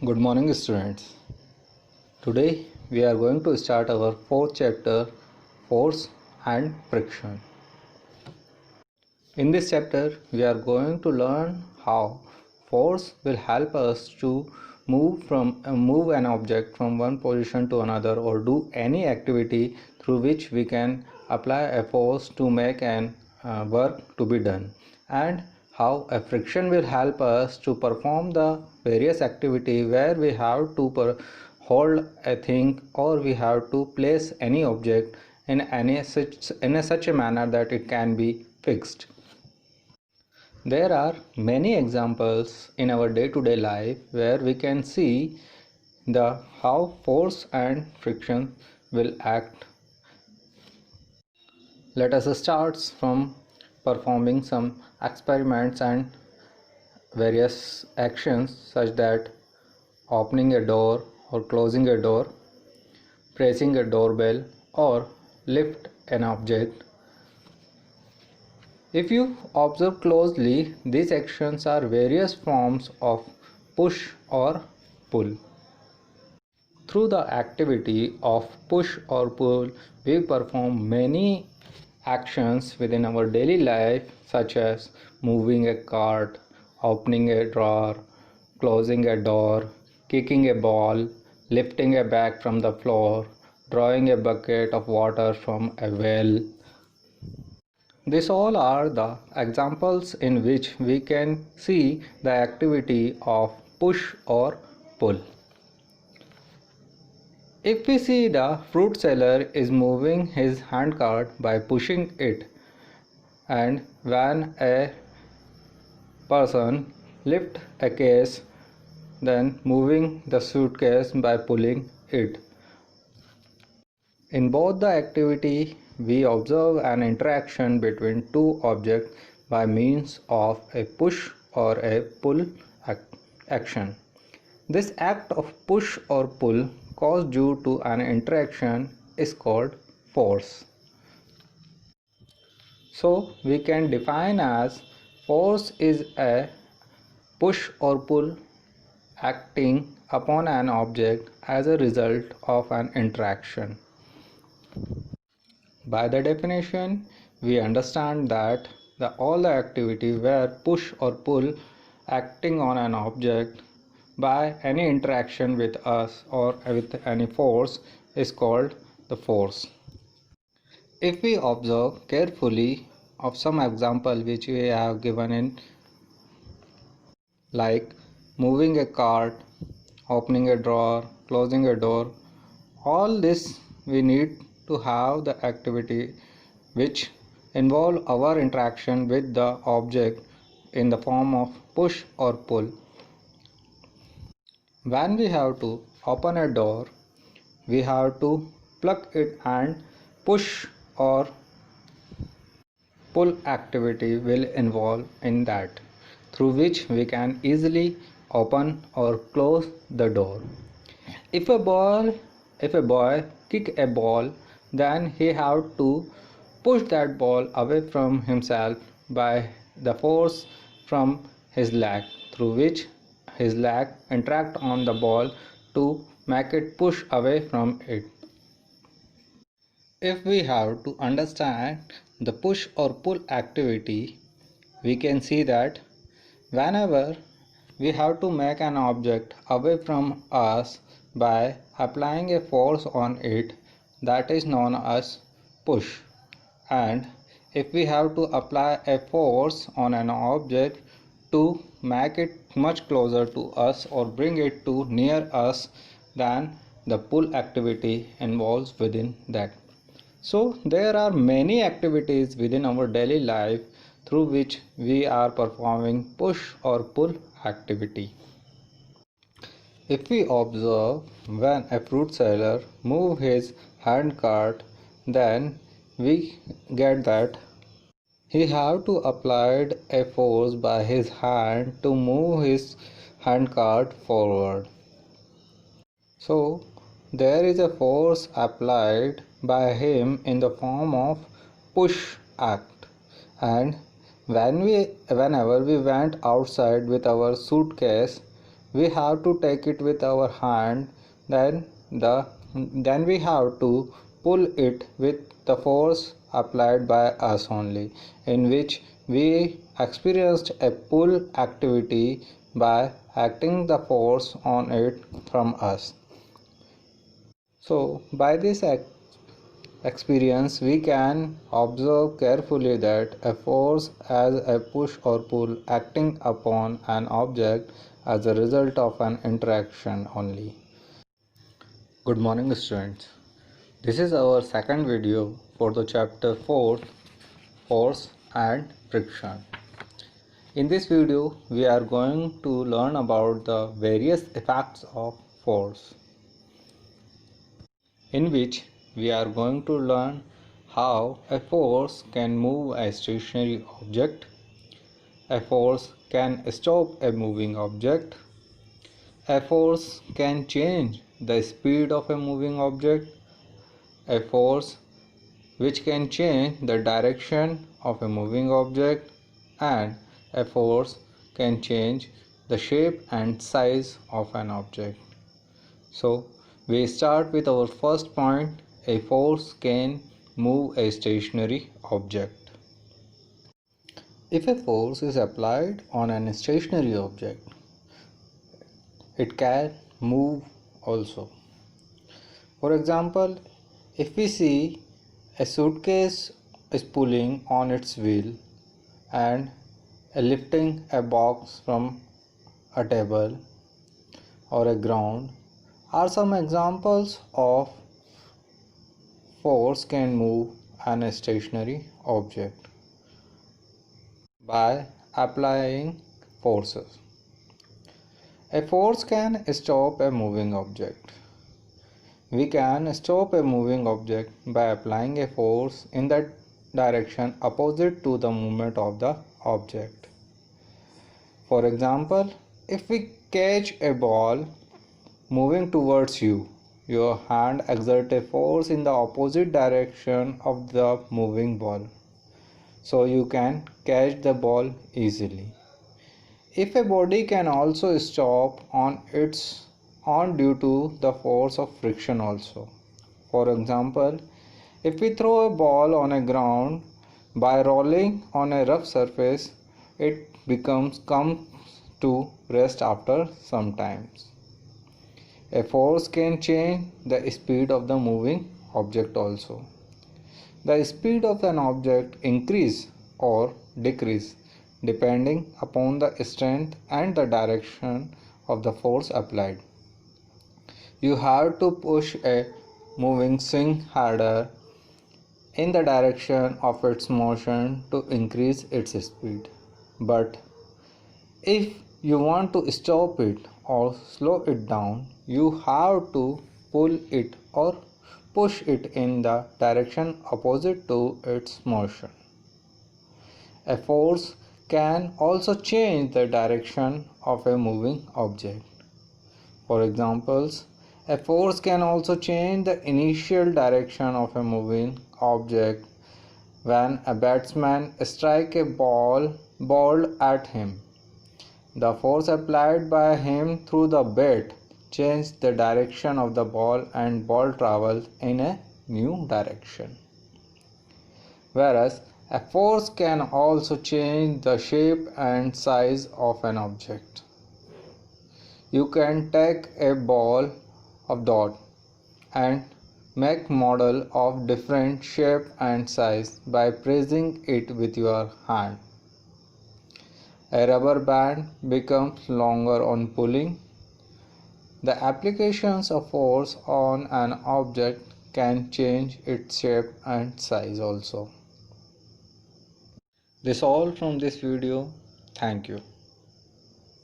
Good morning, students. Today we are going to start our fourth chapter, Force and Friction. In this chapter, we are going to learn how force will help us to move an object from one position to another, or do any activity through which we can apply a force to make an work to be done, and how a friction will help us to perform the various activity where we have to hold a thing, or we have to place any object in such a manner that it can be fixed. There are many examples in our day-to-day life where we can see the how force and friction will act. Let us start from performing some experiments and various actions, such that opening a door or closing a door, pressing a doorbell, or lift an object. If you observe closely, these actions are various forms of push or pull. Through the activity of push or pull, we perform many actions within our daily life, such as moving a cart, opening a drawer, closing a door, kicking a ball, lifting a bag from the floor, drawing a bucket of water from a well. These all are the examples in which we can see the activity of push or pull. If we see the fruit seller is moving his handcart by pushing it, and when a person lifts a case, then moving the suitcase by pulling it. In both the activity, we observe an interaction between two objects by means of a push or a pull action. This act of push or pull caused due to an interaction is called force. So we can define as force is a push or pull acting upon an object as a result of an interaction. By the definition, we understand that all the activity where push or pull acting on an object by any interaction with us or with any force is called the force. If we observe carefully of some example which we have given in, like moving a cart, opening a drawer, closing a door, all this we need to have the activity which involve our interaction with the object in the form of push or pull. When we have to open a door, we have to plug it, and push or pull activity will involve in that, through which we can easily open or close the door. If a boy kick a ball, then he have to push that ball away from himself by the force from his leg, through which his leg interact on the ball to make it push away from it. If we have to understand the push or pull activity, we can see that whenever we have to make an object away from us by applying a force on it, that is known as push. And if we have to apply a force on an object to make it much closer to us or bring it to near us, then the pull activity involves within that. So there are many activities within our daily life through which we are performing push or pull activity. If we observe when a fruit seller moves his handcart, then we get that he have to apply a force by his hand to move his handcart forward. So there is a force applied by him in the form of push act, and whenever we went outside with our suitcase, we have to take it with our hand, then we have to pull it with the force applied by us only, in which we experienced a pull activity by acting the force on it from us. So by this experience, we can observe carefully that a force as a push or pull acting upon an object as a result of an interaction only. Good morning, students. This is our second video for the chapter 4, Force and Friction. In this video, we are going to learn about the various effects of force, in which we are going to learn how a force can move a stationary object, a force can stop a moving object, a force can change the speed of a moving object, a force which can change the direction of a moving object, and a force can change the shape and size of an object. So we start with our first point. A force can move a stationary object. If a force is applied on an stationary object, it can move also. For example, if we see a suitcase is pulling on its wheel and lifting a box from a table or a ground, are some examples of force can move an stationary object by applying forces. A force can stop a moving object. We can stop a moving object by applying a force in the direction opposite to the movement of the object. For example, if we catch a ball moving towards you, your hand exerts a force in the opposite direction of the moving ball, so you can catch the ball easily. If a body can also stop on its own due to the force of friction also. For example, if we throw a ball on a ground by rolling on a rough surface, it comes to rest after some time. A force can change the speed of the moving object also. The speed of an object increase or decrease depending upon the strength and the direction of the force applied. You have to push a moving thing harder in the direction of its motion to increase its speed. But if you want to stop it or slow it down, you have to pull it or push it in the direction opposite to its motion. A force can also change the direction of a moving object. For examples, a force can also change the initial direction of a moving object when a batsman strikes a ball at him. The force applied by him through the bat changes the direction of the ball and ball travels in a new direction. Whereas a force can also change the shape and size of an object. You can take a ball of dot and make model of different shape and size by pressing it with your hand. A rubber band becomes longer on pulling. The applications of force on an object can change its shape and size also. This all from this video. Thank you.